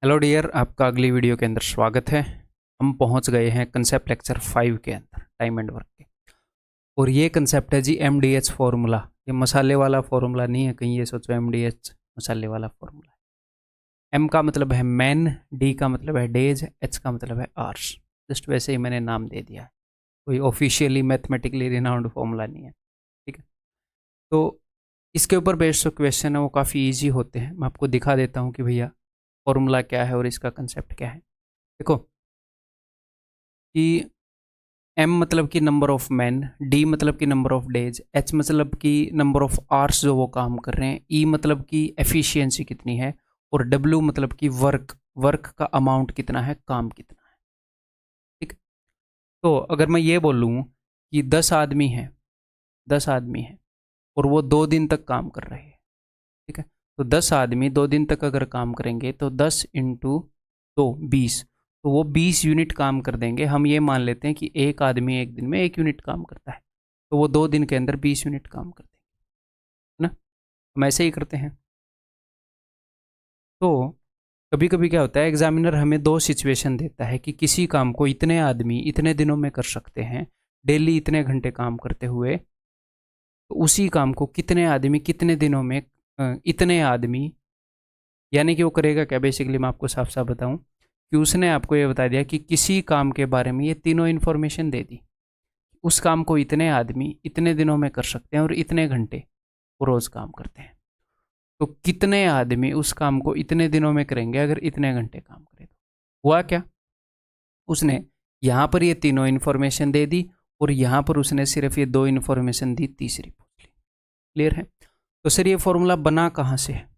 Hello dear, आपका अगली video के अंदर स्वागत है। हम पहुंच गए हैं कंसेप्ट लेक्चर 5 के अंदर, टाइम एंड वर्क के। और ये कंसेप्ट है जी MDH फॉर्मूला। ये मसाले वाला फॉर्मूला नहीं है, कहीं ये सोचो MDH मसाले वाला फॉर्मूला है। M का मतलब है मैन, D का मतलब है डेज, H का मतलब है आवर्स। जस्ट वैसे ही मैंने नाम दे दिया है, कोई ऑफिशियली मैथमेटिकली रिनाउंड फॉर्मूला नहीं है। ठीक है, तो इसके ऊपर बेस्ड जो क्वेश्चन है वो काफ़ी ईजी होते हैं। मैं आपको दिखा देता हूँ कि भैया फॉर्मूला क्या है और इसका कंसेप्ट क्या है। देखो कि M मतलब कि नंबर ऑफ मैन, D मतलब कि नंबर ऑफ डेज, H मतलब कि नंबर ऑफ आवर्स जो वो काम कर रहे हैं, E मतलब कि एफिशिएंसी कितनी है, और W मतलब कि वर्क, वर्क का अमाउंट कितना है, काम कितना है। ठीक। तो अगर मैं ये बोलूँ कि 10 आदमी हैं, 10 आदमी हैं और वो 2 दिन तक काम कर रहे हैं। ठीक है, तो 10 आदमी 2 दिन तक अगर काम करेंगे तो 10 × 2 20, तो वो 20 यूनिट काम कर देंगे। हम ये मान लेते हैं कि एक आदमी एक दिन में 1 यूनिट काम करता है, तो वो 2 दिन के अंदर 20 यूनिट काम कर देंगे, है ना। हम ऐसे ही करते हैं। तो कभी कभी क्या होता है, एग्जामिनर हमें दो सिचुएशन देता है कि किसी काम को इतने आदमी इतने दिनों में कर सकते हैं, डेली इतने घंटे काम करते हुए, तो उसी काम को कितने आदमी कितने दिनों में, इतने आदमी, यानी कि वो करेगा क्या। बेसिकली मैं आपको साफ साफ बताऊं कि उसने आपको ये बता दिया कि किसी काम के बारे में ये तीनों इन्फॉर्मेशन दे दी। उस काम को इतने आदमी इतने दिनों में कर सकते हैं और इतने घंटे वो रोज काम करते हैं। तो कितने आदमी उस काम को इतने दिनों में करेंगे अगर इतने घंटे काम करें। तो हुआ क्या, उसने यहाँ पर ये तीनों इन्फॉर्मेशन दे दी और यहाँ पर उसने सिर्फ ये दो इन्फॉर्मेशन दी, तीसरी पूछ ली। क्लियर है। तो सर ये फॉर्मूला बना कहाँ से है।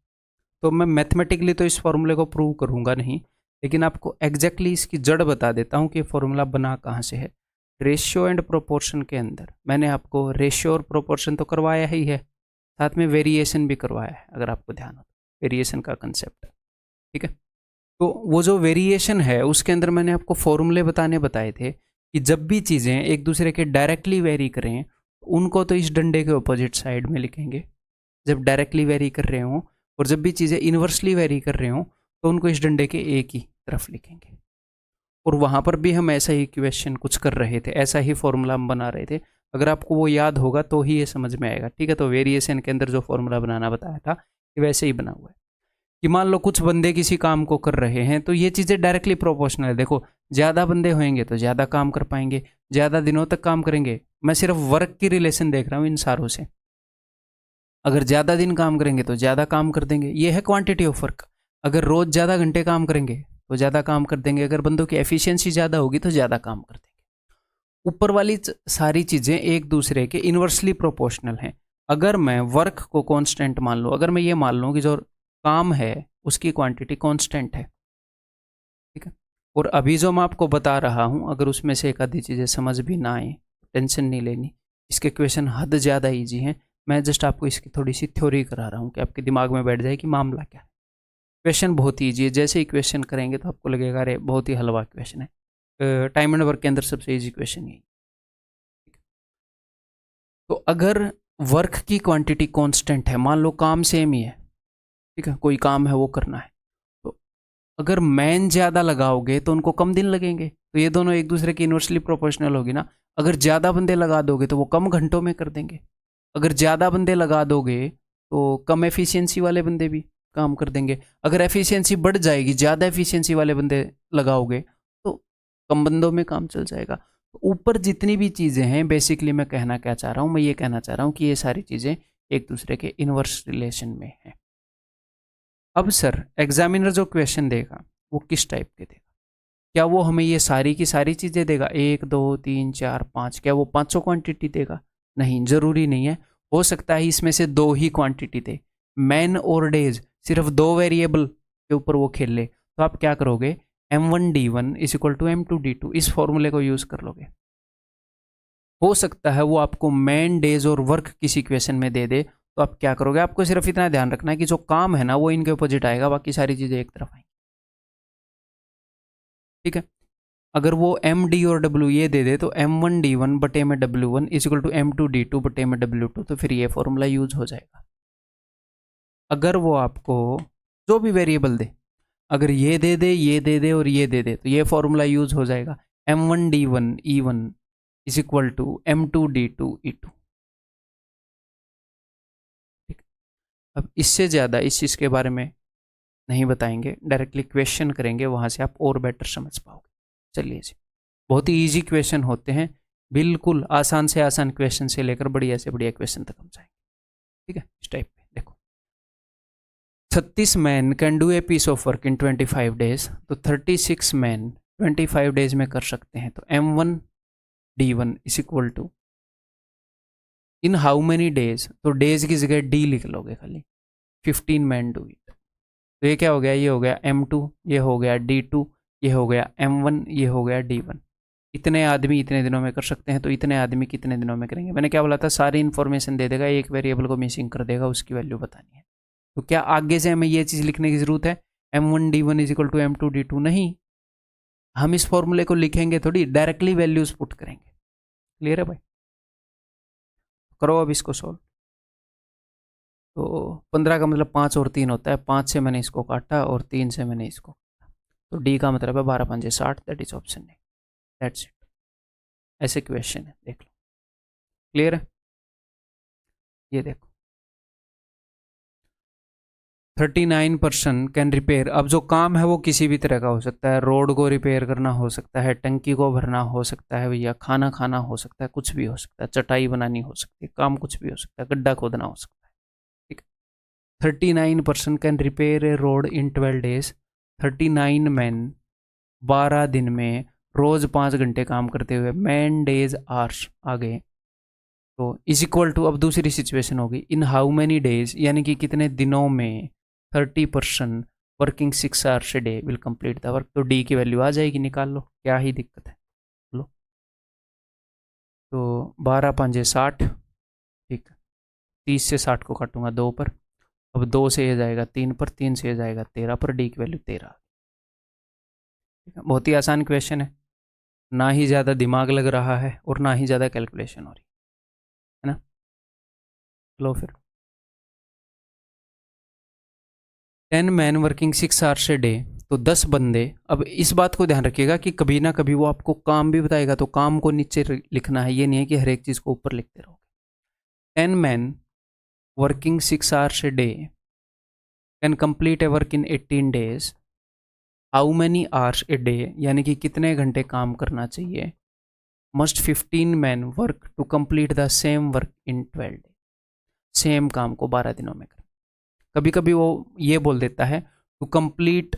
तो मैं मैथमेटिकली तो इस फॉर्मूले को प्रूव करूंगा नहीं, लेकिन आपको एग्जैक्टली इसकी जड़ बता देता हूँ कि फॉर्मूला बना कहाँ से है। रेशियो एंड प्रोपोर्शन के अंदर मैंने आपको रेशियो और प्रोपोर्शन तो करवाया ही है, साथ में वेरिएशन भी करवाया है, अगर आपको ध्यान हो तो वेरिएशन का कंसेप्ट। ठीक है, तो वो जो वेरिएशन है उसके अंदर मैंने आपको फॉर्मूले बताए थे कि जब भी चीज़ें एक दूसरे के डायरेक्टली वेरी करें उनको तो इस डंडे के अपोजिट साइड में लिखेंगे जब डायरेक्टली वेरी कर रहे हों, और जब भी चीज़ें इन्वर्सली वेरी कर रहे हों तो उनको इस डंडे के एक ही तरफ लिखेंगे। और वहाँ पर भी हम ऐसा ही क्वेश्चन कुछ कर रहे थे, ऐसा ही फॉर्मूला हम बना रहे थे। अगर आपको वो याद होगा तो ही ये समझ में आएगा। ठीक है, तो वेरिएशन के अंदर जो फॉर्मूला बनाना बताया था ये वैसे ही बना हुआ है कि मान लो कुछ बंदे किसी काम को कर रहे हैं, तो ये चीज़ें डायरेक्टली प्रोपोर्शनल है। देखो, ज़्यादा बंदे होंगे तो ज़्यादा काम कर पाएंगे, ज़्यादा दिनों तक काम करेंगे। मैं सिर्फ वर्क की रिलेशन देख रहा हूँ इन सारों से। अगर ज़्यादा दिन काम करेंगे तो ज़्यादा काम कर देंगे, ये है क्वांटिटी ऑफ वर्क। अगर रोज़ ज़्यादा घंटे काम करेंगे तो ज़्यादा काम कर देंगे। अगर बंदों की एफिशिएंसी ज़्यादा होगी तो ज़्यादा काम कर देंगे। ऊपर वाली सारी चीज़ें एक दूसरे के इन्वर्सली प्रोपोर्शनल हैं। अगर मैं वर्क को कांस्टेंट मान लूँ, अगर मैं ये मान लूँ कि जो काम है उसकी क्वांटिटी कांस्टेंट है, ठीक है, और अभी जो मैं आपको बता रहा हूँ अगर उसमें से एक आधी चीज़ें समझ भी ना आए, टेंशन नहीं लेनी। इसके क्वेश्चन हद ज़्यादा ईजी हैं। मैं जस्ट आपको इसकी थोड़ी सी थ्योरी करा रहा हूँ कि आपके दिमाग में बैठ जाए कि मामला क्या है। क्वेश्चन बहुत ही ईजी है, जैसे ही क्वेश्चन करेंगे तो आपको लगेगा अरे बहुत ही हलवा क्वेश्चन है। टाइम एंड वर्क के अंदर सबसे ईजी क्वेश्चन यही। तो अगर वर्क की क्वांटिटी कांस्टेंट है, मान लो काम सेम ही है, ठीक है, कोई काम है वो करना है, तो अगर मैन ज़्यादा लगाओगे तो उनको कम दिन लगेंगे, तो ये दोनों एक दूसरे की इन्वर्सली प्रोपोर्शनल होगी ना। अगर ज़्यादा बंदे लगा दोगे तो वो कम घंटों में कर देंगे। अगर ज़्यादा बंदे लगा दोगे तो कम एफिशिएंसी वाले बंदे भी काम कर देंगे। अगर एफिशिएंसी बढ़ जाएगी, ज़्यादा एफिशिएंसी वाले बंदे लगाओगे तो कम बंदों में काम चल जाएगा। तो ऊपर जितनी भी चीज़ें हैं, बेसिकली मैं कहना क्या चाह रहा हूँ, मैं ये कहना चाह रहा हूँ कि ये सारी चीज़ें एक दूसरे के इन्वर्स रिलेशन में हैं। अब सर एग्जामिनर जो क्वेश्चन देगा वो किस टाइप के देगा। क्या वो हमें ये सारी की सारी चीज़ें देगा, 1 2 3 4 5, क्या वो 500 क्वांटिटी देगा। नहीं, ज़रूरी नहीं है। हो सकता है इसमें से 2 ही क्वांटिटी दे, मैन और डेज, सिर्फ 2 वेरिएबल के ऊपर वो खेल ले। तो आप क्या करोगे, M1D1 is equal to M2D2 इस फॉर्मूले को यूज़ कर लोगे। हो सकता है वो आपको मैन, डेज और वर्क किसी क्वेश्चन में दे दे, तो आप क्या करोगे, आपको सिर्फ इतना ध्यान रखना है कि जो काम है ना वो इनके अपोजिट आएगा, बाकी सारी चीज़ें एक तरफ आएंगी। ठीक है, अगर वो M D और W ये दे दे तो M1D1 बटे में W1 is equal to M2D2 बटे में W2, तो फिर ये फॉर्मूला यूज हो जाएगा। अगर वो आपको जो भी वेरिएबल दे, अगर ये दे दे, ये दे दे और ये दे दे तो ये फॉर्मूला यूज हो जाएगा, M1D1E1 is equal to M2D2E2। ठीक, अब इससे ज़्यादा इस चीज़ के बारे में नहीं बताएंगे, डायरेक्टली क्वेश्चन करेंगे, वहाँ से आप और बेटर समझ पाओगे। चलिए जी, बहुत ही ईजी क्वेश्चन होते हैं, बिल्कुल आसान से आसान क्वेश्चन से लेकर बढ़िया से बढ़िया क्वेश्चन तक हम जाएंगे। ठीक है, इस टाइप पे देखो, 36 man can do a piece of work in 25 days, तो 36 मैन 25 डेज में कर सकते हैं, तो M1D1 is equal to in how many days, तो डेज की जगह डी लिख लोगे खाली, 15 मैन डू इट। तो ये क्या हो गया, ये हो गया M2, ये हो गया D2, ये हो गया M1, ये हो गया D1। इतने आदमी इतने दिनों में कर सकते हैं, तो इतने आदमी कितने दिनों में करेंगे। मैंने क्या बोला था, सारी इन्फॉर्मेशन दे देगा, एक वेरिएबल को मिसिंग कर देगा, उसकी वैल्यू बतानी है। तो क्या आगे से हमें ये चीज़ लिखने की ज़रूरत है, M1D1 is equal to M2D2? नहीं, हम इस फॉर्मूले को लिखेंगे थोड़ी, डायरेक्टली वैल्यूज पुट करेंगे। क्लियर है भाई? करो अब इसको सॉल्व। तो 15 का मतलब 5 और 3 होता है, 5 से मैंने इसको काटा और 3 से मैंने इसको काटा, तो डी का मतलब है 12 5 60, that is option A. That's it, ऐसे क्वेश्चन है, देख लो। क्लियर है? ये देखो, 39% कैन रिपेयर। अब जो काम है वो किसी भी तरह का हो सकता है, रोड को रिपेयर करना हो सकता है, टंकी को भरना हो सकता है भैया, खाना खाना हो सकता है, कुछ भी हो सकता है, चटाई बनानी हो सकती है, काम कुछ भी हो सकता है, गड्ढा खोदना हो सकता है। ठीक है, 39% can repair A road in 12 days. 39 man 12 दिन में रोज 5 घंटे काम करते हुए, मैन डेज आवर्स आ गए, तो इज इक्वल टू, अब दूसरी सिचुएशन होगी, इन हाउ मेनी डेज, यानी कि कितने दिनों में 30% working 6 hours a day will complete the work. तो डी की वैल्यू आ जाएगी, निकाल लो, क्या ही दिक्कत है। लो, तो 12 5 60, ठीक, 30 से 60 को काटूंगा 2 पर, अब 2 से ये जाएगा 3 पर, 3 से ये जाएगा 13 पर, डी की वैल्यू 13। ठीक है, बहुत ही आसान क्वेश्चन है, ना ही ज़्यादा दिमाग लग रहा है और ना ही ज़्यादा कैलकुलेशन हो रही है ना। लो फिर, 10 man working 6 hours a day, तो 10 बंदे। अब इस बात को ध्यान रखिएगा कि कभी ना कभी वो आपको काम भी बताएगा, तो काम को नीचे लिखना है, ये नहीं है कि हर एक चीज़ को ऊपर लिखते रहोगे। 10 man working 6 hours a day can complete a work in 18 days, how many hours a day, यानी कि कितने घंटे काम करना चाहिए, must 15 man work to complete the same work in 12 days, same काम को 12 दिनों में कर। कभी कभी वो ये बोल देता है to complete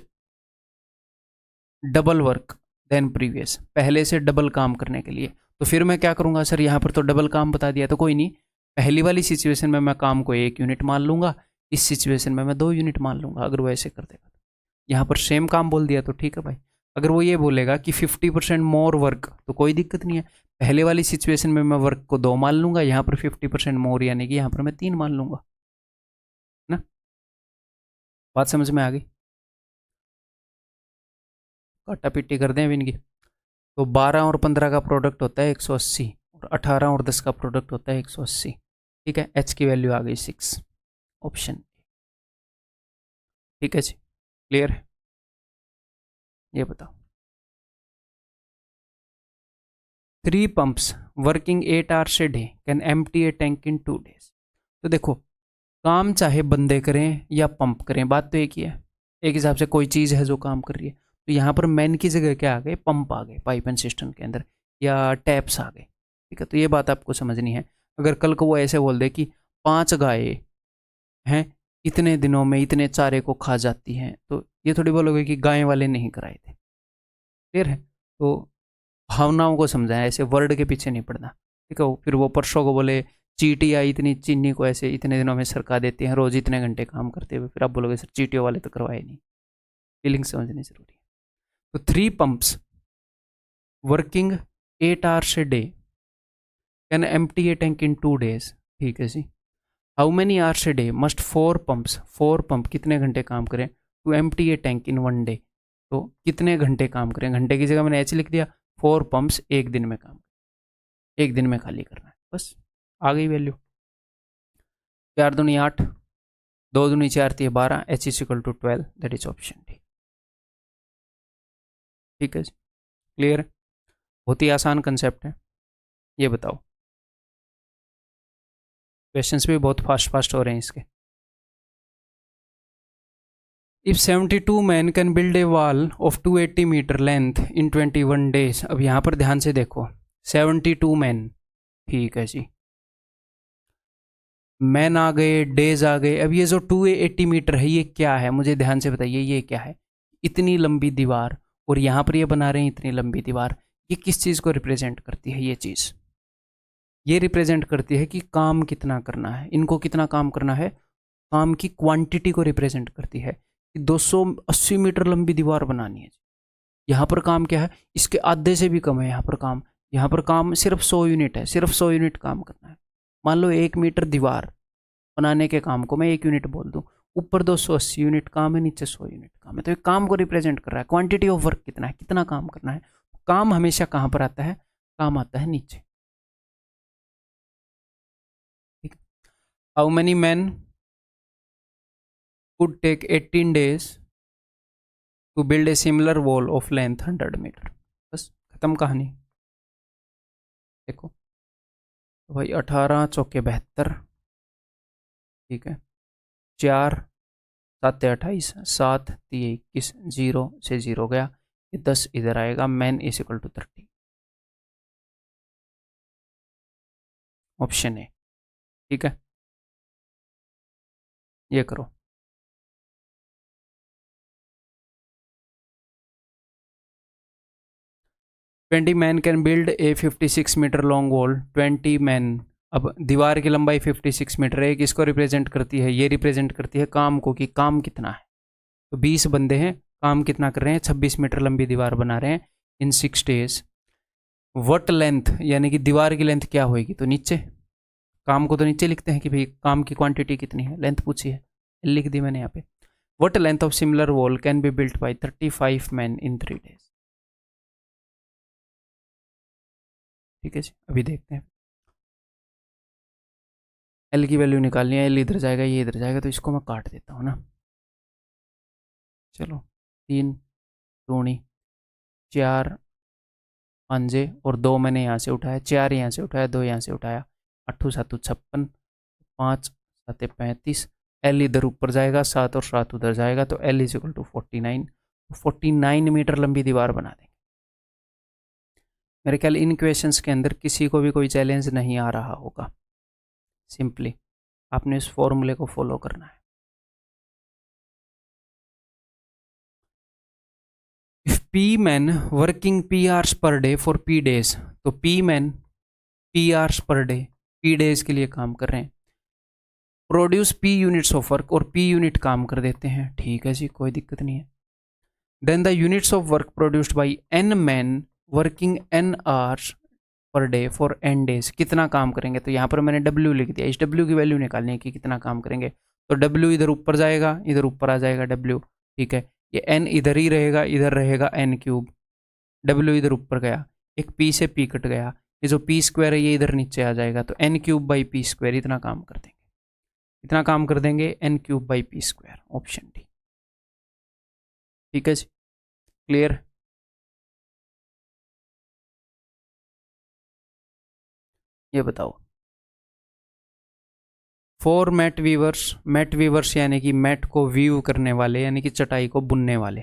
double work then previous, पहले से डबल काम करने के लिए। तो फिर मैं क्या करूंगा, सर यहाँ पर तो डबल काम बता दिया, तो कोई नहीं, पहली वाली सिचुएशन में मैं काम को 1 यूनिट मान लूंगा, इस सिचुएशन में मैं 2 यूनिट मान लूंगा। अगर वो ऐसे कर देगा, यहाँ पर सेम काम बोल दिया तो ठीक है भाई। अगर वो ये बोलेगा कि 50% मोर वर्क, तो कोई दिक्कत नहीं है, पहले वाली सिचुएशन में मैं वर्क को 2 मान लूंगा, यहाँ पर 50% मोर यानी कि यहाँ पर मैं 3 मान लूंगा ना। बात समझ में आ गई? काटा पिट्टी कर दें इनकी। तो 12 और 15 का प्रोडक्ट होता है 180, और 18 और 10 का प्रोडक्ट होता है 180। ठीक है, एच की वैल्यू आ गई 6, ऑप्शन। ठीक है जी, क्लियर है? ये बताओ, 3 pumps working 8 hours a day can empty a tank in 2 days. तो देखो, काम चाहे बंदे करें या पंप करें, बात तो एक ही है, एक हिसाब से कोई चीज़ है जो काम कर रही है। तो यहाँ पर मैन की जगह क्या आ गए, पंप आ गए पाइप एंड सिस्टम के अंदर, या टैप्स आ गए। ठीक है, तो ये बात आपको समझनी है। अगर कल को वो ऐसे बोल दे कि 5 गायें हैं इतने दिनों में इतने चारे को खा जाती हैं, तो ये थोड़ी बोलोगे कि गाय वाले नहीं कराए थे। क्लियर है? तो भावनाओं को समझाएं, ऐसे वर्ड के पीछे नहीं पड़ना। ठीक है, फिर वो परसों को बोले चीटियाँ इतनी चीनी को ऐसे इतने दिनों में सरका देती हैं, रोज इतने घंटे काम करते हुए, फिर आप बोलोगे सर चीटियों वाले तो करवाए नहीं। फीलिंग समझनी जरूरी है। तो 3 pumps working 8 hours a day can empty a tank in 2 days. ठीक है जी, how many hours a day must 4 pumps, 4 pump कितने घंटे काम करें to empty a tank in 1 day. तो कितने घंटे काम करें, घंटे की जगह मैंने एच लिख दिया, 4 पंप्स एक दिन में काम, एक दिन में खाली करना है, बस आ गई वैल्यू। 4 दूनी 8, 2 दूनी 4 थी 12, H is equal to 12, that is option D. ठीक है जी, क्लियर है। बहुत ही आसान कंसेप्ट है। ये बताओ, क्वेश्चंस भी बहुत फास्ट फास्ट हो रहे हैं इसके। If 72 man can build a wall of 280 metre length in 21 days. अब यहाँ पर ध्यान से देखो, 72 मैन, ठीक है जी, मैन आ गए, डेज आ गए। अब ये जो 280 मीटर है ये क्या है, मुझे ध्यान से बताइए ये क्या है। इतनी लंबी दीवार, और यहाँ पर ये बना रहे हैं इतनी लंबी दीवार, ये किस चीज़ को रिप्रेजेंट करती है? ये चीज़ ये रिप्रेजेंट करती है कि काम कितना करना है, इनको कितना काम करना है, काम की क्वांटिटी को रिप्रेजेंट करती है कि 280 मीटर लंबी दीवार बनानी है। यहाँ पर काम क्या है, इसके आधे से भी कम है यहाँ पर काम। यहाँ पर काम सिर्फ 100 यूनिट है, सिर्फ 100 यूनिट काम करना है। मान लो 1 मीटर दीवार बनाने के काम को मैं 1 यूनिट बोल दूँ, ऊपर 280 यूनिट काम है, नीचे 100 यूनिट काम है, तो ये काम को रिप्रेजेंट कर रहा है। क्वांटिटी ऑफ वर्क कितना है, कितना काम करना है। काम हमेशा कहाँ पर आता है, काम आता है नीचे। ठीक, how many man could take 18 days to build a similar wall of length 100 metre. बस खत्म कहानी। देखो तो भाई 18 चौके 72, ठीक है, 4 7 28, 7 3 21, 0 से 0 गया, ये 10 इधर आएगा। Man is equal to 30, option A. ठीक है, ये करो। 20 man can build a 56 metre long wall. 20 man, अब दीवार की लंबाई 56 मीटर है, किसको रिप्रेजेंट करती है? ये रिप्रेजेंट करती है काम को, कि काम कितना है। तो 20 बंदे हैं, काम कितना कर रहे हैं? 26 मीटर लंबी दीवार बना रहे हैं इन 6 days। वट लेंथ, यानी कि दीवार की लेंथ क्या होगी, तो नीचे, काम को तो नीचे लिखते हैं कि भाई काम की क्वांटिटी कितनी है, लेंथ पूछी है, लिख दी मैंने यहाँ पे। What length of similar wall can be built by 35 man in 3 days। ठीक है जी, अभी देखते हैं। एल की वैल्यू निकालनी है, एल इधर जाएगा, ये इधर जाएगा, तो इसको मैं काट देता हूँ ना। चलो, 3 दूनी 4 पंजे, और 2 मैंने यहाँ से उठाया, 4 यहाँ से उठाया, 2 यहाँ से उठाया, 8 7 56, 5 7 35। एल इधर ऊपर जाएगा, 7 और 7 उधर जाएगा, तो L is equal to 49। 49 metre लंबी दीवार बना देंगे। मेरे ख्याल इन क्वेश्चंस के अंदर किसी को भी कोई चैलेंज नहीं आ रहा होगा। सिंपली आपने इस फॉर्मूले को फॉलो करना है। If P man working P hours per day for P days, तो P man P hours per day, P days के लिए काम कर रहे हैं, produce P units of work, और पी यूनिट काम कर देते हैं। ठीक है जी, कोई दिक्कत नहीं है। Then the units of work produced by N man working N hours per day for N days, कितना काम करेंगे, तो यहाँ पर मैंने डब्ल्यू लिख दिया। इस डब्ल्यू की वैल्यू निकालनी है कि कितना काम करेंगे, तो डब्ल्यू इधर ऊपर जाएगा, इधर ऊपर आ जाएगा डब्ल्यू। ठीक है, ये एन इधर ही रहेगा, इधर रहेगा एन क्यूब, डब्ल्यू इधर ऊपर गया, एक पी से पी कट गया, ये जो पी स्क्वायर है ये इधर नीचे आ जाएगा, तो N cube by P square, इतना काम कर देंगे। इतना काम कर देंगे, N cube by P square, option D. ठीक है जी, क्लियर। ये बताओ, four mat weavers, mat weavers यानी कि मैट को व्यू करने वाले, यानी कि चटाई को बुनने वाले,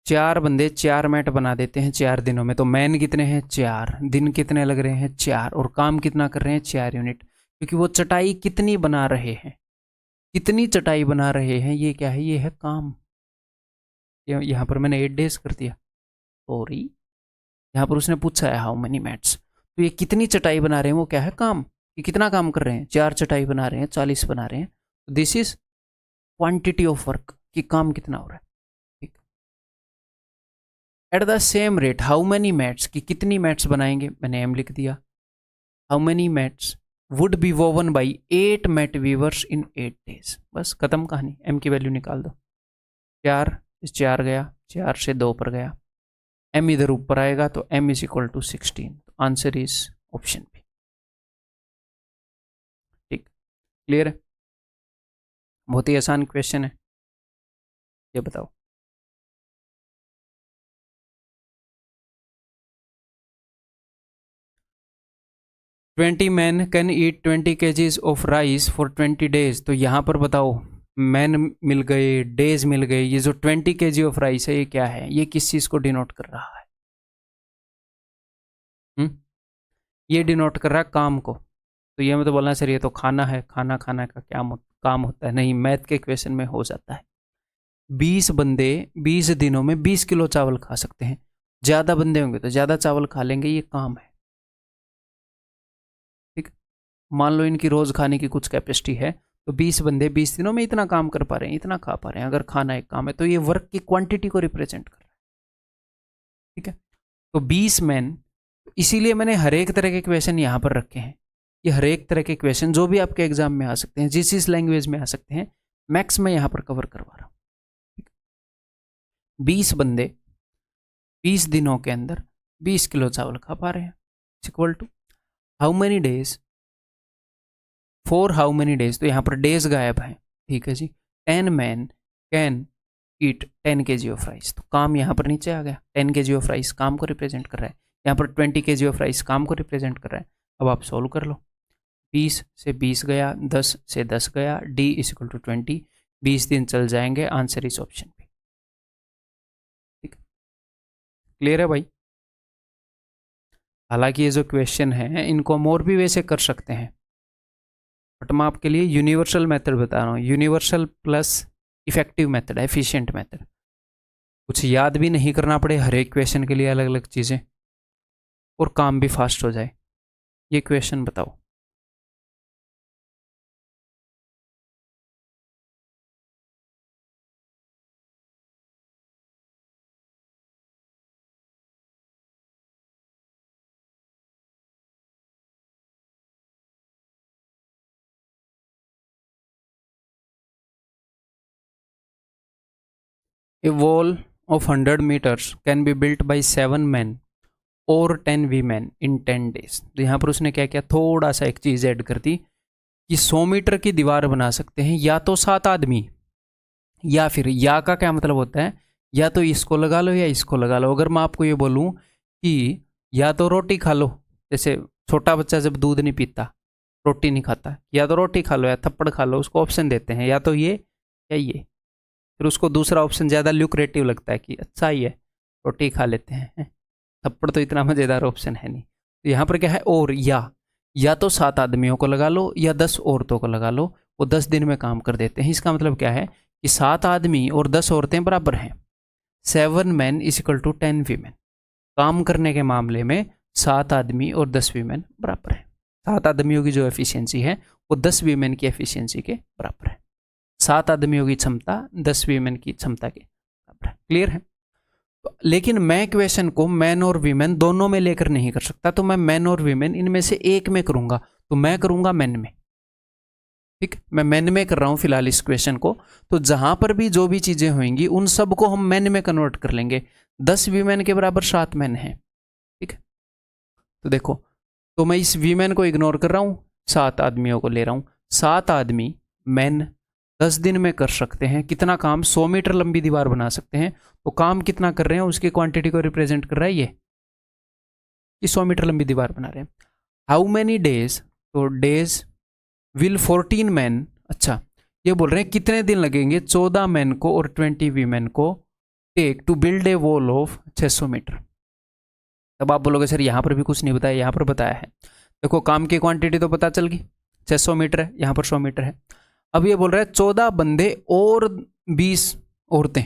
4 बंदे 4 मैट बना देते हैं 4 दिनों में। तो मैन कितने हैं? 4। दिन कितने लग रहे हैं? 4। और काम कितना कर रहे हैं? 4 यूनिट। क्योंकि वो चटाई कितनी बना रहे हैं, कितनी चटाई बना रहे हैं, ये क्या है? ये है काम। यहाँ पर मैंने 8 days कर दिया, सॉरी, यहाँ पर उसने पूछा है हाउ मेनी मैट्स, तो ये कितनी चटाई बना रहे हैं, वो क्या है? काम। ये कितना काम कर रहे हैं? 4 चटाई बना रहे हैं, 40 बना रहे हैं। This is quantity of work, कि काम कितना हो रहा है। ठीक, at the same rate how many mats, कि कितनी मैट्स बनाएंगे, मैंने एम लिख दिया। How many mats would be woven by 8 mat weavers in 8 days। बस खत्म कहानी, एम की वैल्यू निकाल दो। 4 से 4 गया, 4 से 2 पर गया, एम इधर ऊपर आएगा, तो M is equal to 16। Answer is option B. ठीक, क्लियर है, बहुत ही आसान क्वेश्चन है। ये बताओ। 20 man can eat 20 kgs of rice for 20 days. तो यहाँ पर बताओ, मैन मिल गए, डेज मिल गए, ये जो 20 kg ऑफ राइस है ये क्या है, ये किस चीज़ को डिनोट कर रहा है? ये डिनोट कर रहा है काम को। तो ये मतलब बोलना सर ये तो खाना है, खाना खाना का क्या काम होता है? नहीं, मैथ के इक्वेशन में हो जाता है। 20 बंदे 20 दिनों में 20 किलो चावल खा सकते हैं। ज़्यादा बंदे होंगे तो ज़्यादा चावल खा लेंगे, ये काम है। ठीक, मान लो इनकी रोज़ खाने की कुछ कैपेसिटी है, तो 20 बंदे 20 दिनों में इतना काम कर पा रहे हैं, इतना खा पा रहे हैं। अगर खाना एक काम है तो ये वर्क की क्वांटिटी को रिप्रेजेंट कर रहा है। ठीक है, तो 20 मैन, इसीलिए मैंने हर एक तरह के क्वेश्चन यहाँ पर रखे हैं। ये हर एक तरह के क्वेश्चन जो भी आपके एग्जाम में आ सकते हैं, जिस लैंग्वेज में आ सकते हैं, मैक्स मैं यहाँ पर कवर करवा रहा हूँ। 20 बंदे 20 दिनों के अंदर 20 किलो चावल खा पा रहे हैं, equal to how many days, for how many days, तो यहाँ पर डेज गायब है। ठीक है जी, 10 man can eat 10 kg of rice, तो काम यहाँ पर नीचे आ गया। 10 kg ऑफ राइस काम को रिप्रेजेंट कर रहा है, यहाँ पर 20 kg ऑफ राइस काम को रिप्रेजेंट कर रहा है। अब आप सॉल्व कर लो, 20 से 20 गया, 10 से 10 गया, डी इज इक्वल टू 20, 20 दिन चल जाएंगे, आंसर इस ऑप्शन पे। ठीक, क्लियर है भाई? हालांकि ये जो क्वेश्चन है इनको हम और भी वैसे कर सकते हैं, बट मैं आपके लिए यूनिवर्सल मेथड बता रहा हूँ। Universal plus effective method, efficient method, कुछ याद भी नहीं करना पड़े हर एक क्वेश्चन के लिए अलग अलग चीज़ें, और काम भी फास्ट हो जाए। ये क्वेश्चन बताओ, a wall of 100 meters can be built by 7 men और 10 women इन 10 days। तो यहाँ पर उसने क्या किया, थोड़ा सा एक चीज़ ऐड कर दी कि 100 मीटर की दीवार बना सकते हैं या तो 7 आदमी, या फिर या का क्या मतलब होता है, या तो इसको लगा लो या इसको लगा लो। अगर मैं आपको ये बोलूँ कि या तो रोटी खा लो, जैसे छोटा बच्चा जब दूध नहीं पीता, रोटी नहीं खाता, या तो रोटी खा लो या थप्पड़ खा लो, उसको ऑप्शन देते हैं या तो ये या ये। फिर उसको दूसरा ऑप्शन ज़्यादा ल्यूक्रेटिव लगता है कि अच्छा ही है, रोटी खा लेते हैं, थप्पड़ तो इतना मज़ेदार ऑप्शन है नहीं। तो यहाँ पर क्या है, और या तो 7 आदमियों को लगा लो या 10 औरतों को लगा लो, वो 10 दिन में काम कर देते हैं। इसका मतलब क्या है कि 7 आदमी और 10 औरतें बराबर हैं। 7 men is equal to 10 women. काम करने के मामले में 7 आदमी और 10 वीमेन बराबर है। 7 आदमियों की जो एफिशिएंसी है वो 10 वीमेन की एफिशिएंसी के बराबर है। 7 आदमियों की क्षमता 10 वीमेन की क्षमता के बराबर है। क्लियर है? लेकिन मैं क्वेश्चन को मैन और वीमेन दोनों में लेकर नहीं कर सकता, तो मैं मैन और वीमेन इनमें से एक में करूंगा, तो मैं करूंगा मैन में। ठीक, मैं मैन में कर रहा हूं फिलहाल इस क्वेश्चन को। तो जहां पर भी जो भी चीजें होंगी उन सब को हम मैन में कन्वर्ट कर लेंगे। 10 वीमेन के बराबर 7 मैन है। ठीक है, तो देखो, तो मैं इस वीमेन को इग्नोर कर रहा हूं, 7 आदमियों को ले रहा हूं। 7 आदमी मैन 10 दिन में कर सकते हैं कितना काम, 100 मीटर लंबी दीवार बना सकते हैं। तो काम कितना कर रहे हैं उसकी क्वांटिटी को रिप्रेजेंट कर रहा है ये 100 मीटर लंबी दीवार बना रहे हैं। हाउ मैनी डेज, तो डेज विल 14 मैन, अच्छा ये बोल रहे हैं कितने दिन लगेंगे 14 मैन को और 20 वीमेन को take to build a wall of 600 metre. तब आप बोलोगे सर यहाँ पर भी कुछ नहीं बताया, यहाँ पर बताया है। देखो काम की क्वांटिटी तो पता चल गई, 600 मीटर है, यहाँ पर 100 मीटर है। अब ये बोल रहा है 14 बंदे और 20 औरतें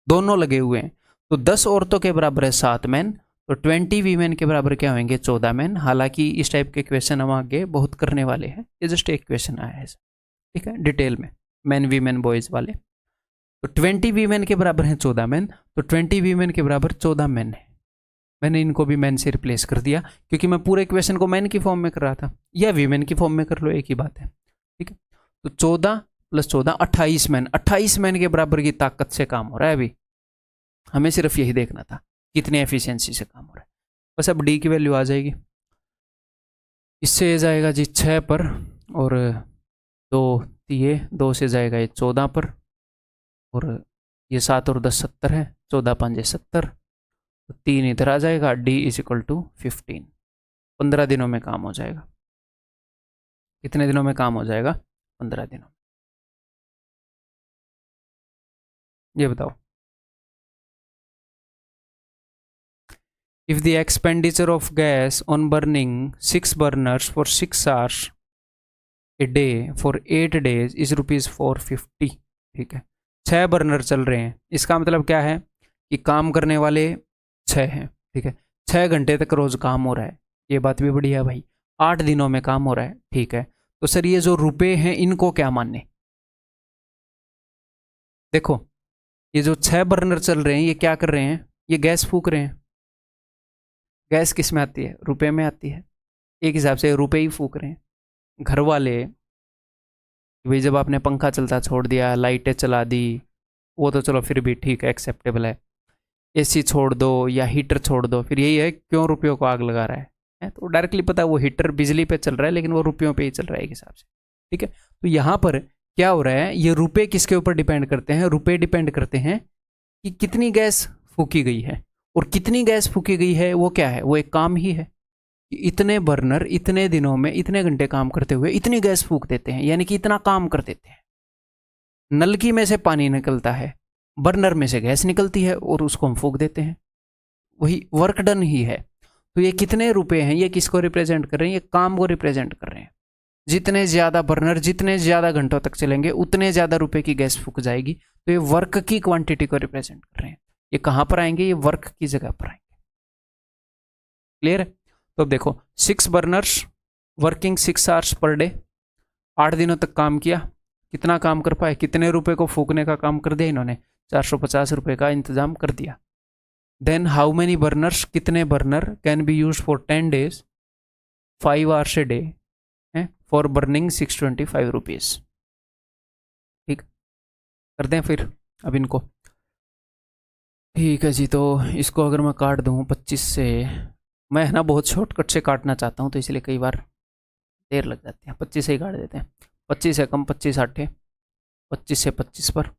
दोनों लगे हुए हैं, तो 10 औरतों के बराबर है 7 मैन, तो 20 वीमेन के बराबर क्या होंगे 14 मैन। हालांकि इस टाइप के क्वेश्चन हम आगे बहुत करने वाले हैं, ये जस्ट एक क्वेश्चन आया है, ठीक है, डिटेल में मैन वीमेन बॉयज वाले। तो 20 वीमेन के बराबर है 14 मैन, तो 20 वीमेन के बराबर 14 मैन है। मैंने इनको भी मैन से रिप्लेस कर दिया क्योंकि मैं पूरे क्वेश्चन को मैन की फॉर्म में कर रहा था, या वीमेन की फॉर्म में कर लो, एक ही बात है। ठीक है, तो 14 + 14 28 मैन, 28 मैन के बराबर की ताकत से काम हो रहा है। अभी हमें सिर्फ यही देखना था कितनी एफिशिएंसी से काम हो रहा है। बस अब डी की वैल्यू आ जाएगी, इससे जाएगा जी 6 पर, और 2 से जाएगा ये 14 पर, और ये 7 और 10 70 है, 14 × 5 = 70, तो 3 इधर आ जाएगा। डी इज इक्वल टू 15, 15 दिनों में काम हो जाएगा। कितने दिनों में काम हो जाएगा? 15 दिनों। ये बताओ। If the expenditure of gas on burning 6 burners for 6 hours a day for 8 days is ₹450। ठीक है, 6 बर्नर चल रहे हैं, इसका मतलब क्या है कि काम करने वाले 6 हैं। ठीक है, 6 घंटे तक रोज काम हो रहा है, ये बात भी बढ़िया भाई। 8 दिनों में काम हो रहा है। ठीक है, तो सर ये जो रुपए हैं इनको क्या मानने? देखो, ये जो 6 बर्नर चल रहे हैं ये क्या कर रहे हैं? ये गैस फूक रहे हैं। गैस किस में आती है? रुपए में आती है। एक हिसाब से रुपए ही फूक रहे हैं। घर वाले भाई जब आपने पंखा चलता छोड़ दिया, लाइटें चला दी, वो तो चलो फिर भी ठीक है, एक्सेप्टेबल है। एसी छोड़ दो या हीटर छोड़ दो, फिर यही है क्यों रुपयों को आग लगा रहा है? तो डायरेक्टली पता है वो हीटर बिजली पे चल रहा है लेकिन वो रुपयों पे ही चल रहा है एक हिसाब से। ठीक है, तो यहाँ पर क्या हो रहा है, ये रुपए किसके ऊपर डिपेंड करते हैं? रुपए डिपेंड करते हैं कि कितनी गैस फूकी गई है, और कितनी गैस फूकी गई है वो क्या है? वो एक काम ही है। इतने बर्नर इतने दिनों में इतने घंटे काम करते हुए इतनी गैस फूक देते हैं, यानी कि इतना काम कर देते हैं। नलकी में से पानी निकलता है, बर्नर में से गैस निकलती है और उसको हम फूक देते हैं, वही वर्क डन ही है। तो ये कितने रुपए हैं, ये किसको रिप्रेजेंट कर रहे हैं? ये काम को रिप्रेजेंट कर रहे हैं। जितने ज़्यादा बर्नर जितने ज़्यादा घंटों तक चलेंगे उतने ज़्यादा रुपए की गैस फूक जाएगी। तो ये वर्क की क्वांटिटी को रिप्रेजेंट कर रहे हैं। ये कहाँ पर आएंगे? ये वर्क की जगह पर आएंगे। क्लियर है? तो अब देखो, 6 burners working 6 hours per day, 8 दिनों तक काम किया। कितना काम कर पाए? कितने रुपए को फूकने का काम कर दिया इन्होंने? 450 रुपए का इंतजाम कर दिया। देन हाउ मेनी बर्नर्स, कितने burner can be use for 10 days 5 hours a day for burning 625 rupees. ठीक, कर दें फिर अब इनको। ठीक है जी, तो इसको अगर मैं काट दूँ 25 से, मैं है ना बहुत शॉर्टकट से काटना चाहता हूँ तो इसलिए कई बार देर लग जाती है। 25 से ही काट देते हैं। 25 से कम 25 8, 25 से 25 पर,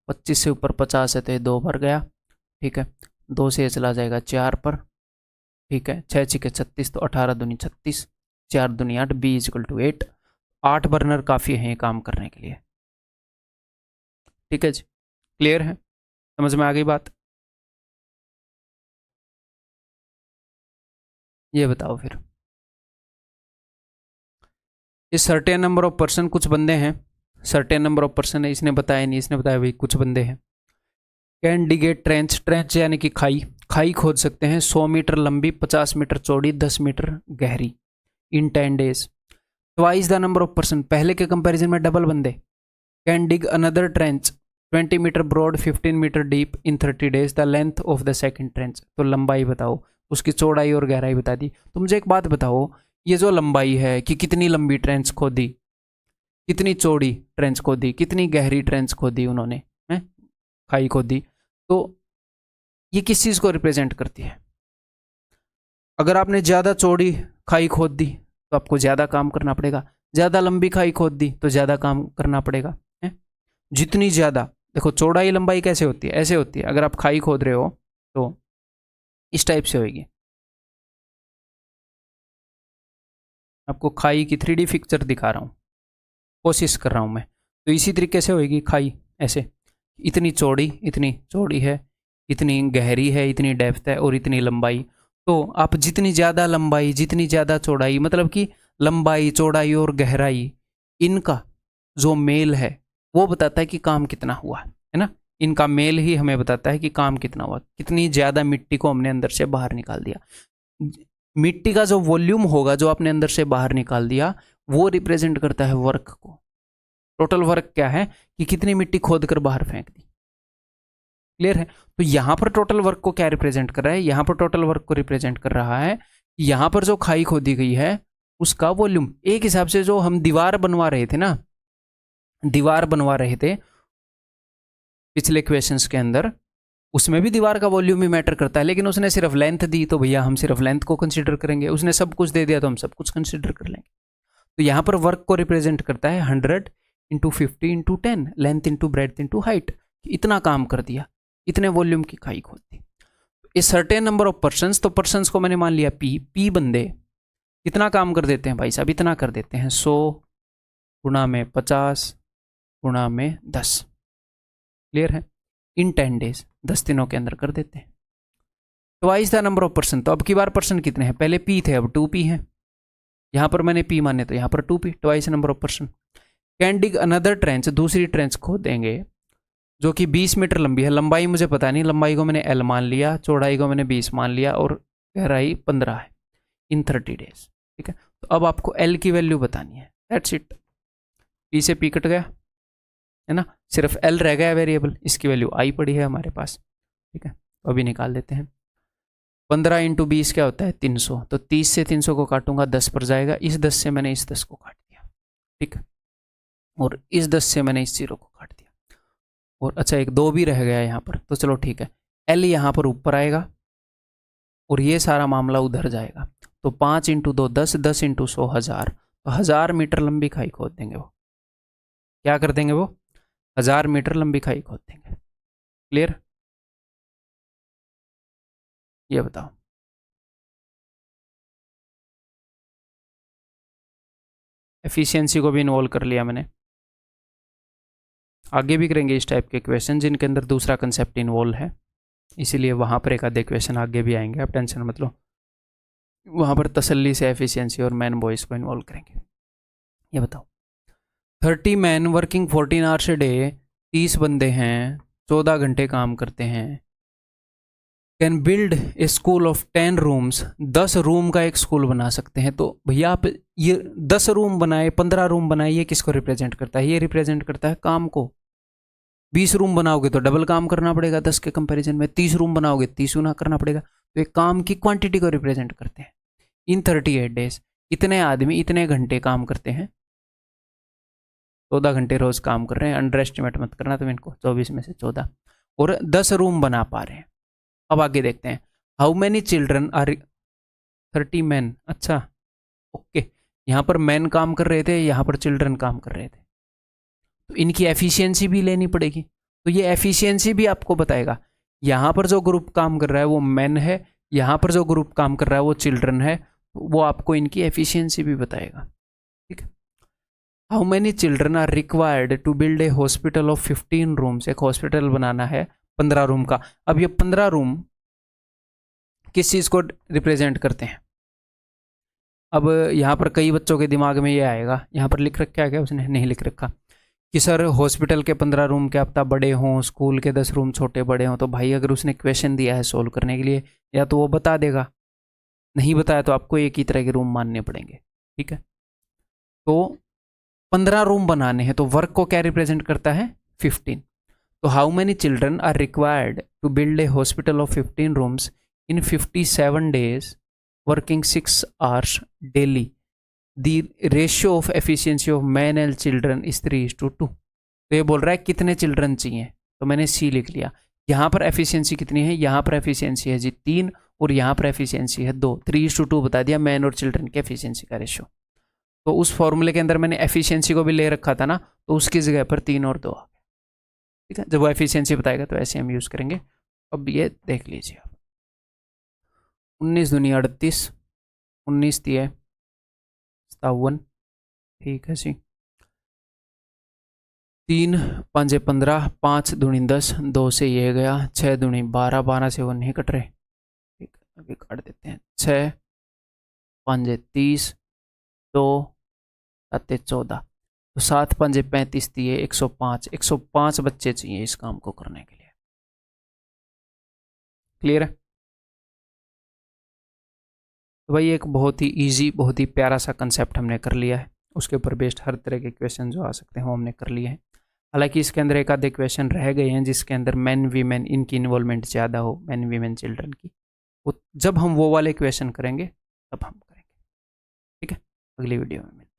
25 से ऊपर 50 है तो ये 2 पर गया। ठीक है, 2 से ये चला जाएगा 4 पर। ठीक है, 6 छिके 36, तो 18 दूनी 36, 4 दूनी 8, B is equal to 8। 8 burner काफ़ी हैं काम करने के लिए। ठीक है जी, क्लियर है? समझ में आ गई बात? ये बताओ फिर, इस सर्टेन नंबर ऑफ पर्सन, कुछ बंदे हैं, सर्टेन नंबर ऑफ पर्सन है, इसने बताया नहीं, इसने बताया भाई कुछ बंदे हैं। कैन डिगेट ट्रेंच, ट्रेंच यानी कि खाई, खाई खोद सकते हैं 100 मीटर लंबी, 50 मीटर चौड़ी, 10 मीटर गहरी, in 10 days। Twice the number of person, पहले के कंपैरिजन में डबल बंदे। Can dig another trench 20 metre broad, 15 metre deep, in 30 days। The length of the second trench, तो लंबाई बताओ, उसकी चौड़ाई और गहराई बता दी। तो मुझे एक बात बताओ, ये जो लंबाई है कि कितनी लंबी ट्रेंच खोदी, कितनी चौड़ी ट्रेंच खोदी, कितनी गहरी ट्रेंच खोदी उन्होंने, हैं खाई खोदी, तो ये किस चीज़ को रिप्रेजेंट करती है? अगर आपने ज़्यादा चौड़ी खाई खोद दी तो आपको ज़्यादा काम करना पड़ेगा, ज़्यादा लंबी खाई खोद दी तो ज़्यादा काम करना पड़ेगा। है जितनी ज़्यादा, देखो चौड़ाई लंबाई कैसे होती है? ऐसे होती है, अगर आप खाई खोद रहे हो तो इस टाइप से होगी। आपको खाई की 3D पिक्चर दिखा रहा हूँ, कोशिश कर रहा हूँ मैं। तो इसी तरीके से होगी खाई, ऐसे इतनी चौड़ी है, इतनी गहरी है, इतनी डेप्थ है और इतनी लंबाई। तो आप जितनी ज़्यादा लंबाई जितनी ज़्यादा चौड़ाई, मतलब कि लंबाई चौड़ाई और गहराई, इनका जो मेल है वो बताता है कि काम कितना हुआ है ना। इनका मेल ही हमें बताता है कि काम कितना हुआ। कितनी ज़्यादा मिट्टी को हमने अंदर से बाहर निकाल दिया, मिट्टी का जो वॉल्यूम होगा जो आपने अंदर से बाहर निकाल दिया वो रिप्रेजेंट करता है वर्क को। टोटल वर्क क्या है कि कितनी मिट्टी खोद कर बाहर फेंक दी। क्लियर है? तो यहां पर टोटल वर्क को क्या रिप्रेजेंट कर रहा है? यहां पर टोटल वर्क को रिप्रेजेंट कर रहा है यहां पर जो खाई खोदी गई है उसका वॉल्यूम। एक हिसाब से जो हम दीवार बनवा रहे थे ना, दीवार बनवा रहे थे पिछले क्वेश्चंस के अंदर, उसमें भी दीवार का वॉल्यूम ही मैटर करता है, लेकिन उसने सिर्फ लेंथ दी तो भैया हम सिर्फ लेंथ को कंसीडर करेंगे। उसने सब कुछ दे दिया तो हम सब कुछ कंसीडर कर लेंगे। तो यहाँ पर वर्क को रिप्रेजेंट करता है 100 into 50 into 10, length into breadth into height. इतना काम कर दिया, इतने वॉल्यूम की खाई खोद दी। A certain number of persons, तो पर्सन्स को मैंने मान लिया पी बंदे कितना काम कर देते हैं भाई साहब? इतना कर देते हैं 100 गुणा में 50 गुणा में 10। क्लियर है? इन 10 डेज, 10 दिनों के अंदर कर देते हैं। Twice the number of person, तो अब की बार पर्सन कितने हैं? पहले पी थे, अब 2p हैं। यहां पर मैंने पी माने तो यहां पर 2p, twice number of person. Can dig another trench, दूसरी ट्रेंच खोद देंगे जो कि 20 मीटर लंबी है। लंबाई मुझे पता नहीं, लंबाई को मैंने l मान लिया, चौड़ाई को मैंने 20 मान लिया और गहराई 15 है। इन 30 डेज, ठीक है। तो अब आपको l की वैल्यू बतानी है, दैट्स इट। p से p कट गया है ना, सिर्फ l रह गया वेरिएबल, इसकी वैल्यू i पड़ी है हमारे पास, ठीक है। तो अभी निकाल देते हैं। 15 इंटू 20 क्या होता है? 300। तो 30 से 300 को काटूंगा, 10 पर जाएगा। इस 10 से मैंने इस 10 को काट दिया, ठीक है। और इस 10 से मैंने इस 0 को काट दिया। और अच्छा, एक 2 भी रह गया यहाँ पर, तो चलो ठीक है। L यहाँ पर ऊपर आएगा और ये सारा मामला उधर जाएगा। तो 5 इंटू 2 10, 10 इंटू 100 1000। तो 1000 मीटर लंबी खाई खोद देंगे वो। क्या कर देंगे वो? 1000 मीटर लंबी खाई खोद देंगे। क्लियर? ये बताओ। एफिशिएंसी को भी इन्वॉल्व कर लिया मैंने। आगे भी करेंगे इस टाइप के क्वेश्चन जिनके अंदर दूसरा कंसेप्ट इन्वॉल्व है, इसीलिए वहाँ पर एक आधे क्वेश्चन आगे भी आएंगे, आप टेंशन मत लो। वहाँ पर तसल्ली से एफिशिएंसी और मैन बॉयज़ को इन्वॉल्व करेंगे। ये बताओ, 30 man working 14 hours a day, 30 बंदे हैं, 14 घंटे काम करते हैं, can build A school of 10 rooms, 10 room का एक स्कूल बना सकते हैं। तो भैया आप ये 10 रूम बनाए, 15 रूम बनाए, ये किसको रिप्रेजेंट करता है? ये रिप्रेजेंट करता है काम को। 20 रूम बनाओगे तो डबल काम करना पड़ेगा 10 के कंपैरिजन में, 30 रूम बनाओगे 30 गुना करना पड़ेगा। तो एक काम की क्वांटिटी को रिप्रेजेंट करते हैं। इन 38 डेज इतने आदमी इतने घंटे काम करते हैं, 14 घंटे रोज काम कर रहे हैं, अंडर एस्टिमेट मत करना तुम इनको, 24 में से 14, और 10 रूम बना पा रहे हैं। अब आगे देखते हैं, how many children are 30 man. अच्छा ओके, यहाँ पर मैन काम कर रहे थे, यहाँ पर चिल्ड्रन काम कर रहे थे, तो इनकी एफिशिएंसी भी लेनी पड़ेगी। तो ये एफिशिएंसी भी आपको बताएगा, यहाँ पर जो ग्रुप काम कर रहा है वो मैन है, यहाँ पर जो ग्रुप काम कर रहा है वो चिल्ड्रन है, वो आपको इनकी एफिशिएंसी भी बताएगा, ठीक है। How many children are required to build a hospital of 15 rooms, एक हॉस्पिटल बनाना है 15 रूम का। अब ये 15 रूम किस चीज़ को रिप्रेजेंट करते हैं? अब यहाँ पर कई बच्चों के दिमाग में ये आएगा, यहाँ पर लिख रखा है क्या उसने? नहीं लिख रखा कि सर हॉस्पिटल के 15 रूम क्या पता बड़े हों, स्कूल के 10 रूम छोटे बड़े हों। तो भाई अगर उसने क्वेश्चन दिया है सोल्व करने के लिए, या तो वो बता देगा, नहीं बताया तो आपको एक ही तरह के रूम मानने पड़ेंगे, ठीक है। तो 15 रूम बनाने हैं, तो वर्क को क्या रिप्रेजेंट करता है? 15। तो how many children are required to build a hospital of 15 rooms in 57 days working 6 hours daily, the ratio of efficiency of man and children is 3:2। तो ये बोल रहा है कितने चिल्ड्रन चाहिए, तो मैंने सी लिख लिया। यहाँ पर एफिशिएंसी कितनी है? यहाँ पर एफिशिएंसी है जी 3 और यहाँ पर एफिशिएंसी है 2, 3:2 बता दिया मैन और चिल्ड्रन के एफिशिएंसी का रेशियो। तो उस फॉर्मूले के अंदर मैंने एफिशिएंसी को भी ले रखा था ना, तो उसकी जगह पर 3 और 2 आ गया, ठीक है। जब वो एफिशिएंसी बताएगा तो ऐसे हम यूज़ करेंगे। अब ये देख लीजिए आप, 19 दूनी 38, 19 दिए 57, ठीक है जी। 3 5 15, 5 दूनी 10, 2 से ये गया, 6 दूनी 12, 12 से वो नहीं कट रहे, ठीक है अभी काट देते हैं। 6 5 30, 2 7 14, तो 7 5 35 दिए 105, 105 बच्चे चाहिए इस काम को करने के लिए। क्लियर है? तो भाई एक बहुत ही इजी, बहुत ही प्यारा सा कंसेप्ट हमने कर लिया है, उसके ऊपर बेस्ड हर तरह के क्वेश्चन जो आ सकते हैं वो हमने कर लिए हैं। हालांकि इसके अंदर एक आधे क्वेश्चन रह गए हैं जिसके अंदर मैन वीमेन इनकी इन्वॉल्वमेंट ज़्यादा हो, मैन वीमेन चिल्ड्रन की, वो जब हम वो वाले क्वेश्चन करेंगे तब हम करेंगे, ठीक है। अगली वीडियो में मिलते हैं।